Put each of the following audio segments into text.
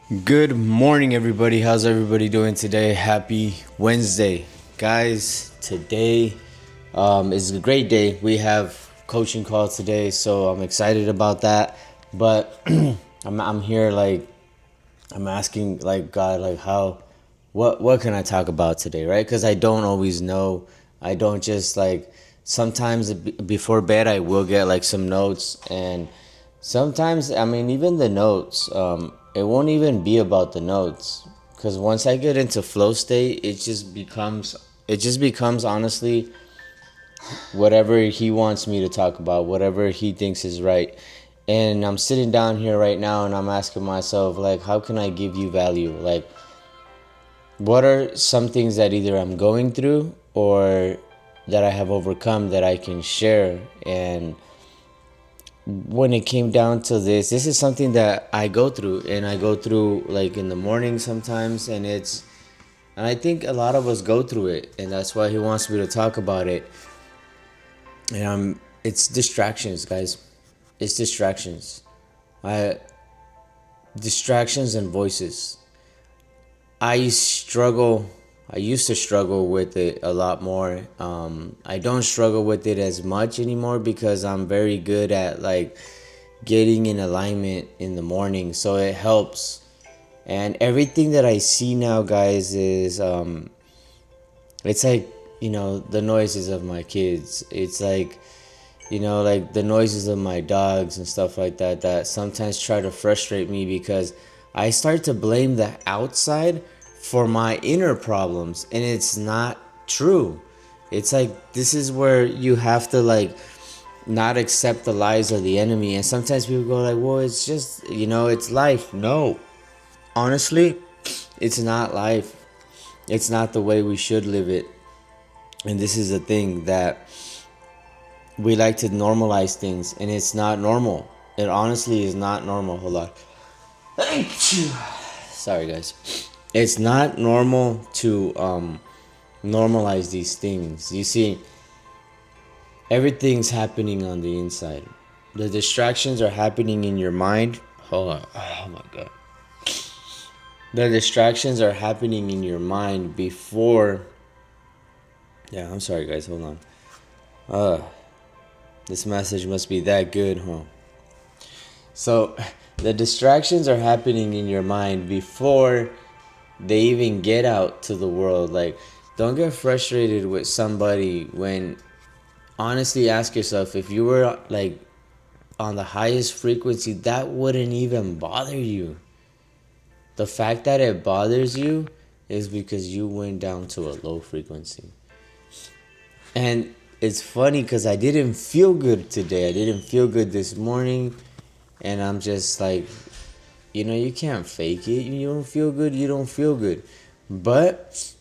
Good morning, everybody. How's everybody doing today? Happy Wednesday, guys. Today is a great day. We have coaching call today, so I'm excited about that. But I'm here like I'm asking like God like how what can I talk about today, right? Because I don't always know. I don't just like sometimes before bed I will get like some notes, and sometimes I mean even the notes it won't even be about the notes, because once I get into flow state it just becomes honestly whatever he wants me to talk about, whatever he thinks is right. And I'm sitting down here right now and I'm asking myself, like, how can I give you value? Like, what are some things that either I'm going through or that I have overcome that I can share? And when it came down to this is something that I go through, and I go through like in the morning sometimes, and I think a lot of us go through it, and that's why he wants me to talk about it. And it's distractions, guys. It's distractions. I Distractions and voices. I struggle. I used to struggle with it a lot more. I don't struggle with it as much anymore because I'm very good at like getting in alignment in the morning, so it helps. And everything that I see now, guys, is it's like, the noises of my kids. It's like, like the noises of my dogs and stuff like that, that sometimes try to frustrate me because I start to blame the outside for my inner problems, and it's not true. It's like this is where you have to like not accept the lies of the enemy. And sometimes people go like, well, it's just, it's life. No, honestly, it's not life. It's not the way we should live it. And this is the thing that we like to normalize things, and it's not normal. It honestly is not normal. Hold on. Sorry, guys. It's not normal to normalize these things. You see, everything's happening on the inside. The distractions are happening in your mind. Hold on. Oh my god. The distractions are happening in your mind before. Yeah, I'm sorry, guys. Hold on. This message must be that good, huh? So, the distractions are happening in your mind before they even get out to the world. Like, don't get frustrated with somebody when, honestly, ask yourself, if you were like on the highest frequency, that wouldn't even bother you. The fact that it bothers you is because you went down to a low frequency. And it's funny because I didn't feel good today. I didn't feel good this morning. And I'm just like, you can't fake it. You don't feel good, you don't feel good. But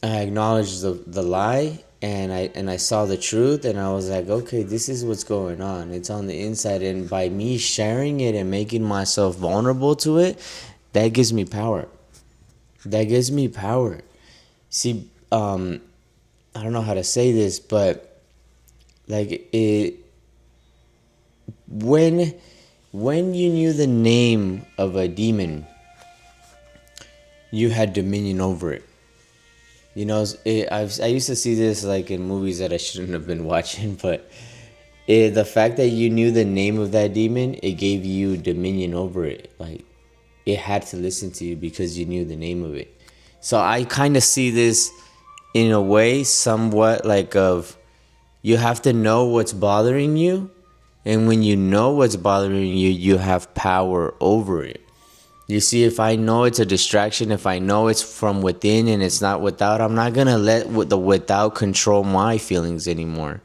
I acknowledged the lie, and I saw the truth, and I was like, okay, this is what's going on. It's on the inside, and by me sharing it and making myself vulnerable to it, that gives me power. That gives me power. See, I don't know how to say this, but like it when you knew the name of a demon, you had dominion over it. I used to see this like in movies that I shouldn't have been watching, but the fact that you knew the name of that demon, it gave you dominion over it. Like, it had to listen to you because you knew the name of it. So I kind of see this in a way somewhat like of, you have to know what's bothering you, and when you know what's bothering you, you have power over it. You see, if I know it's a distraction, if I know it's from within and it's not without, I'm not going to let the without control my feelings anymore,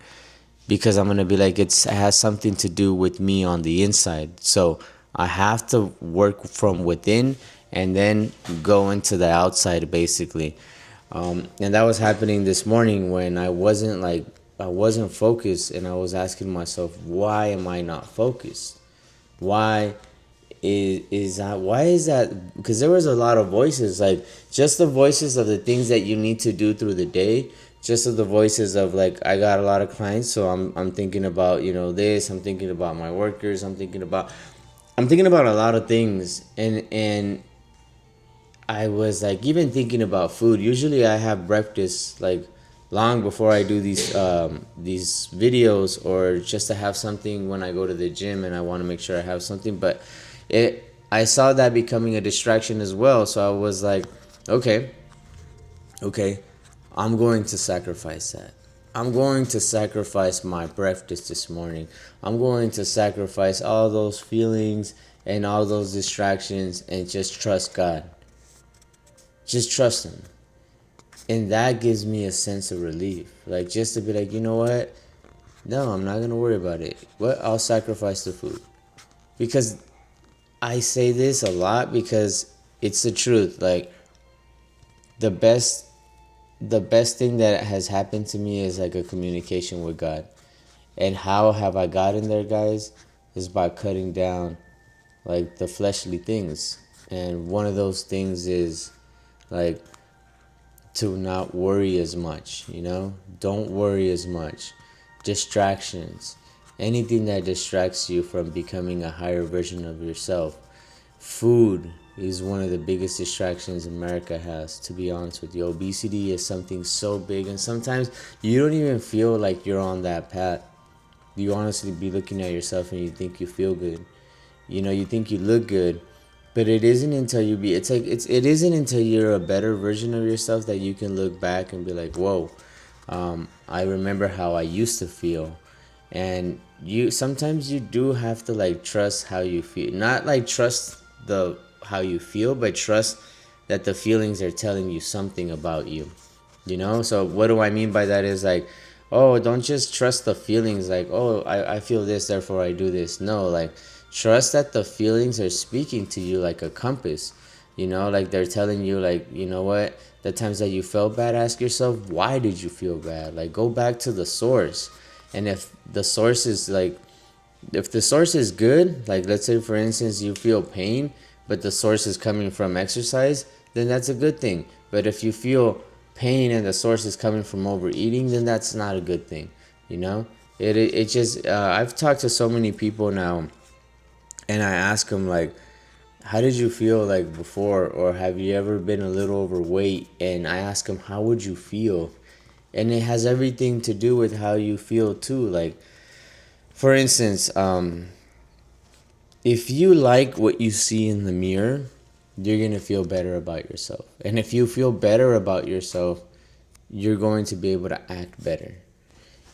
because I'm going to be like, it has something to do with me on the inside. So I have to work from within and then go into the outside, basically. And that was happening this morning when I wasn't focused, and I was asking myself, why am I not focused? Why is that? Because there was a lot of voices, like just the voices of the things that you need to do through the day, just of the voices of like, I got a lot of clients, so I'm thinking about this, I'm thinking about my workers, I'm thinking about a lot of things, and I was like even thinking about food. Usually I have breakfast like long before I do these videos, or just to have something when I go to the gym and I want to make sure I have something. But it I saw that becoming a distraction as well. So I was like, okay, okay, I'm going to sacrifice that. I'm going to sacrifice my breakfast this morning. I'm going to sacrifice all those feelings and all those distractions and just trust God. Just trust Him. And that gives me a sense of relief. Like, just to be like, you know what? No, I'm not going to worry about it. What? I'll sacrifice the food. Because I say this a lot because it's the truth. Like, the best the best thing that has happened to me is like a communication with God. And how have I gotten there, guys? Is by cutting down like the fleshly things. And one of those things is like to not worry as much, you know? Don't worry as much. Distractions. Anything that distracts you from becoming a higher version of yourself. Food is one of the biggest distractions America has, to be honest with you. Obesity is something so big, and sometimes you don't even feel like you're on that path. You honestly be looking at yourself and you think you feel good. You know, you think you look good, but it isn't until you be it isn't until you're a better version of yourself that you can look back and be like, whoa, I remember how I used to feel. And you sometimes you do have to like trust how you feel, not like trust the how you feel, but trust that the feelings are telling you something about you, you know. So what do I mean by that is like, oh, don't just trust the feelings like, oh, I feel this therefore I do this. No, like trust that the feelings are speaking to you like a compass, you know, like they're telling you like, you know what, the times that you felt bad, ask yourself, why did you feel bad? Like go back to the source. And if the source is like, if the source is good, like let's say for instance you feel pain, but the source is coming from exercise, then that's a good thing. But if you feel pain and the source is coming from overeating, then that's not a good thing. You know, it just I've talked to so many people now, and I ask them like, how did you feel like before, or have you ever been a little overweight? And I ask them, how would you feel? And it has everything to do with how you feel too. Like for instance, if you like what you see in the mirror, you're going to feel better about yourself. And if you feel better about yourself, you're going to be able to act better.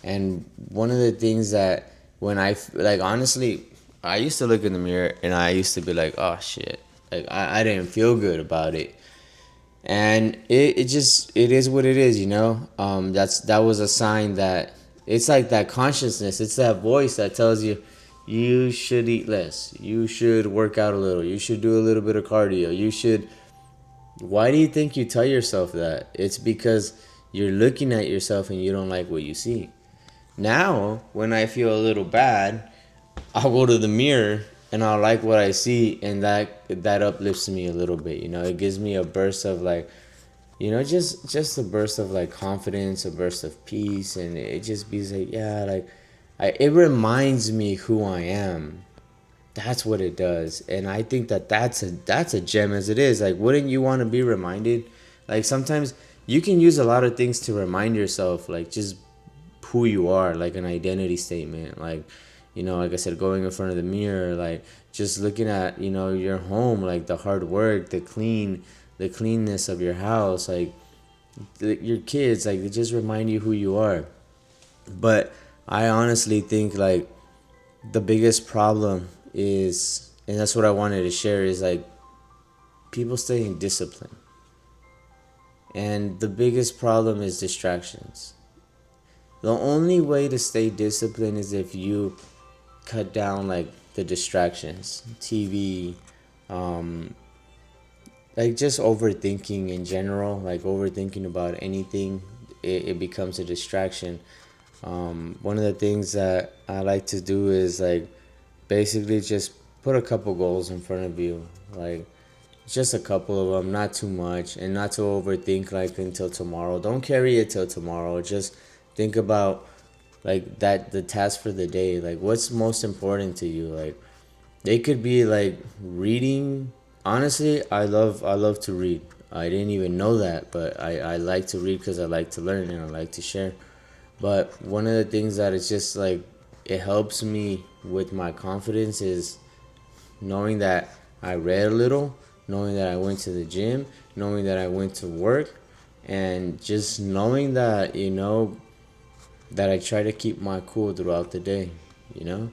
And one of the things that when like honestly, I used to look in the mirror and I used to be like, oh shit. Like I didn't feel good about it. And it just it is what it is, you know. That was a sign that it's like that consciousness, it's that voice that tells you you should eat less, you should work out a little, you should do a little bit of cardio, you should. Why do you think you tell yourself that? It's because you're looking at yourself and you don't like what you see. Now when I feel a little bad, I'll go to the mirror and I'll like what I see, and that uplifts me a little bit. You know, it gives me a burst of like, you know, just a burst of like confidence, a burst of peace, and it just be like, yeah, like, it reminds me who I am. That's what it does, and I think that's a gem as it is. Like, wouldn't you want to be reminded? Like sometimes you can use a lot of things to remind yourself, like just who you are, like an identity statement, like, you know, like I said, going in front of the mirror, like just looking at, you know, your home, like the hard work, the cleanness of your house, like your kids, like they just remind you who you are. But I honestly think like the biggest problem is, and that's what I wanted to share, is like people staying disciplined. And the biggest problem is distractions. The only way to stay disciplined is if you cut down like the distractions, TV, um, like just overthinking in general, like overthinking about anything, it becomes a distraction. One of the things that I like to do is like basically just put a couple goals in front of you, like just a couple of them, not too much, and not to overthink like until tomorrow. Don't carry it till tomorrow. Just think about like that the task for the day, like what's most important to you. Like it could be like reading honestly, I love to read. I didn't even know that, but I like to read because I like to learn and I like to share. But one of the things that it's just like it helps me with my confidence is knowing that I read a little, knowing that I went to the gym, knowing that I went to work, and just knowing that, that I try to keep my cool throughout the day, you know?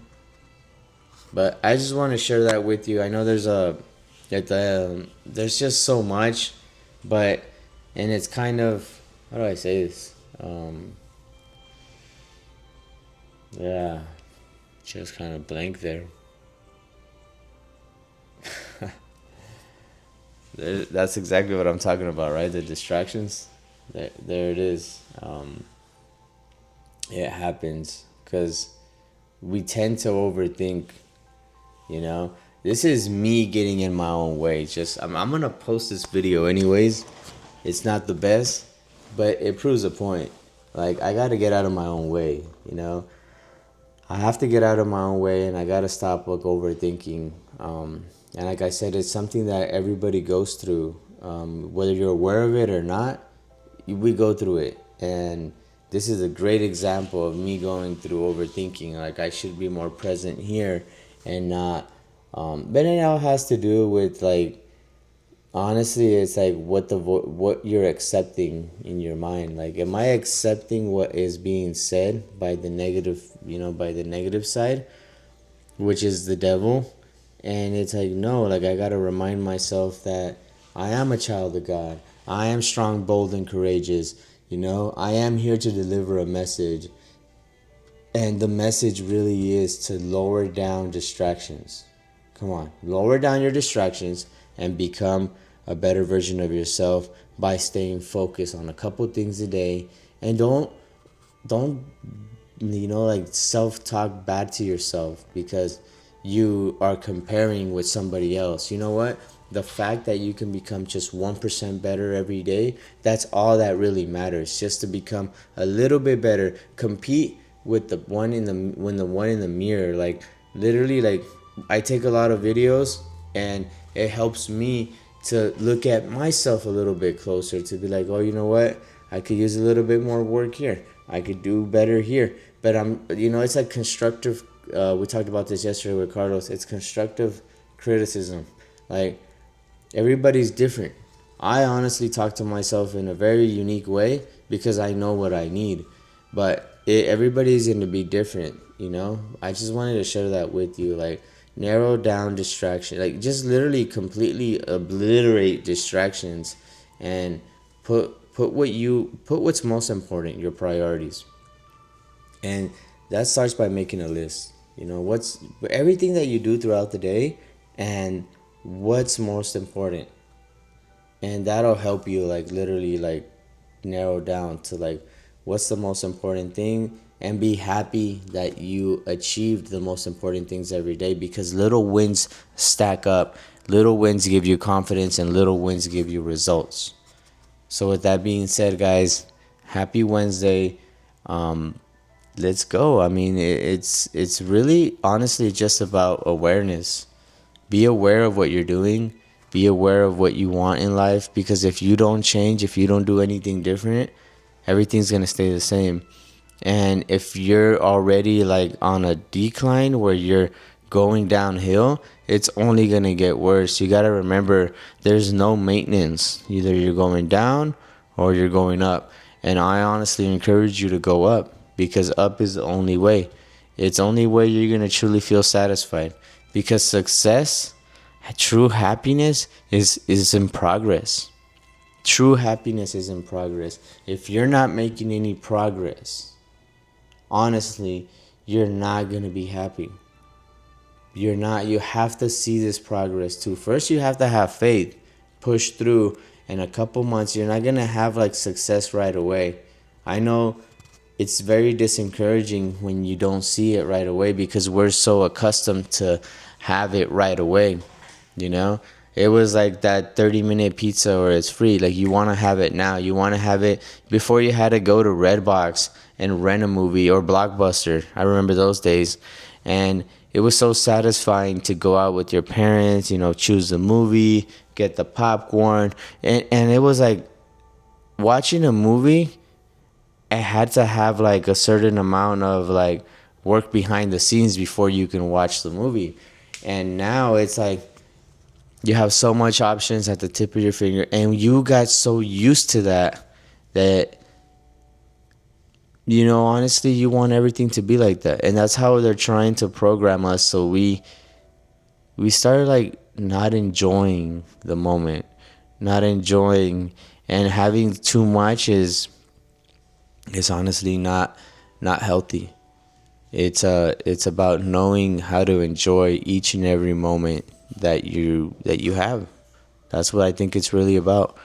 But I just want to share that with you. I know there's just so much, but, and it's kind of, how do I say this? Yeah, just kind of blank there. That's exactly what I'm talking about, right? The distractions. There it is. It happens because we tend to overthink. You know, this is me getting in my own way. Just I'm gonna post this video anyways. It's not the best, but it proves a point. Like I gotta get out of my own way. You know, I have to get out of my own way, and I gotta stop like overthinking. And like I said, it's something that everybody goes through, whether you're aware of it or not. We go through it, and this is a great example of me going through overthinking. Like I should be more present here, and not. But it all has to do with like honestly, it's like what you're accepting in your mind. Like, am I accepting what is being said by the negative, by the negative side, which is the devil? And it's like, no, like I gotta remind myself that I am a child of God. I am strong, bold, and courageous. I am here to deliver a message. And the message really is to lower down distractions. Come on, lower down your distractions and become a better version of yourself by staying focused on a couple things a day. And don't like self-talk bad to yourself because you are comparing with somebody else. You know what? The fact that you can become just 1% better every day, that's all that really matters. Just to become a little bit better. Compete with the one in the mirror. Like literally, like I take a lot of videos and it helps me to look at myself a little bit closer, to be like, oh, you know what? I could use a little bit more work here. I could do better here. But it's like constructive. We talked about this yesterday with Carlos. It's constructive criticism. Like everybody's different. I honestly talk to myself in a very unique way because I know what I need. But everybody's going to be different, I just wanted to share that with you. Like, narrow down distraction. Like, just literally completely obliterate distractions and put what's most important, your priorities. And that starts by making a list. What's everything that you do throughout the day and what's most important. And that'll help you like literally like narrow down to like what's the most important thing, and be happy that you achieved the most important things every day, because little wins stack up. Little wins give you confidence and little wins give you results. So with that being said, guys, happy Wednesday. Let's go. I mean, it's really honestly just about awareness. Be aware of what you're doing. Be aware of what you want in life, because if you don't change, if you don't do anything different, everything's going to stay the same. And if you're already like on a decline where you're going downhill, it's only going to get worse. You got to remember there's no maintenance. Either you're going down or you're going up. And I honestly encourage you to go up, because up is the only way. It's the only way you're going to truly feel satisfied, because success, true happiness is in progress. True happiness is in progress. If you're not making any progress, honestly, you're not going to be happy. You're not. You have to see this progress too. First, you have to have faith, push through. In a couple months, you're not going to have like success right away. I know it's very discouraging when you don't see it right away, because we're so accustomed to have it right away. It was like that 30-minute pizza where it's free. Like, you want to have it now. You want to have it before you had to go to Redbox and rent a movie, or Blockbuster. I remember those days. And it was so satisfying to go out with your parents, choose the movie, get the popcorn, and it was like watching a movie. It had to have like a certain amount of like work behind the scenes before you can watch the movie. And now it's like you have so much options at the tip of your finger, and you got so used to that honestly, you want everything to be like that. And that's how they're trying to program us, so we started like not enjoying the moment, not enjoying, and having too much is honestly not healthy. It's about knowing how to enjoy each and every moment that you have. That's what I think it's really about.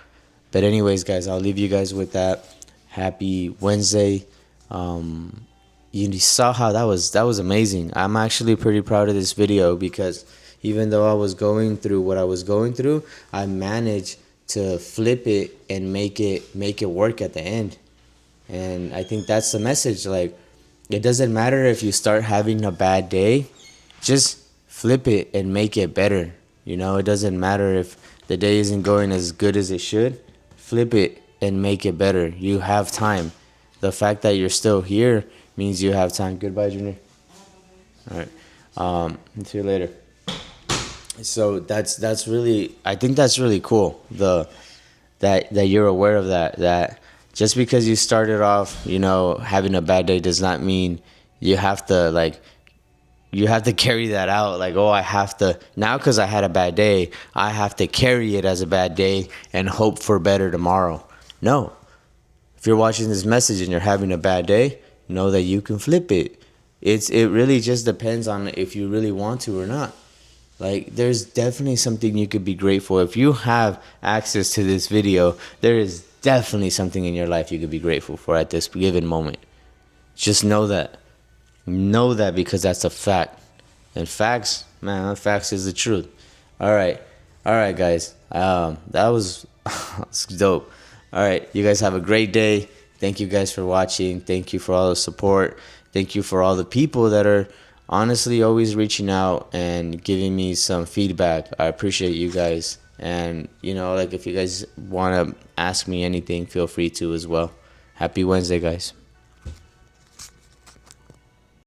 But anyways, guys, I'll leave you guys with that. Happy Wednesday. You saw how that was amazing. I'm actually pretty proud of this video because even though I was going through what I was going through, I managed to flip it and make it work at the end. And I think that's the message. Like, it doesn't matter if you start having a bad day, just flip it and make it better. It doesn't matter if the day isn't going as good as it should. Flip it and make it better. You have time. The fact that you're still here means you have time. Goodbye, Junior. All right. See you later. So that's really, I think that's really cool. That you're aware of that just because you started off, having a bad day does not mean you have to carry that out. Like, oh, I have to now because I had a bad day, I have to carry it as a bad day and hope for better tomorrow. No. If you're watching this message and you're having a bad day, know that you can flip it. It really just depends on if you really want to or not. Like, there's definitely something you could be grateful. If you have access to this video, there is definitely something in your life you could be grateful for at this given moment. Just know that. Know that, because that's a fact. And facts, man, facts is the truth. All right, guys. That was that's dope. All right, you guys have a great day. Thank you guys for watching. Thank you for all the support. Thank you for all the people that are honestly always reaching out and giving me some feedback. I appreciate you guys. And, like, if you guys want to ask me anything, feel free to as well. Happy Wednesday, guys.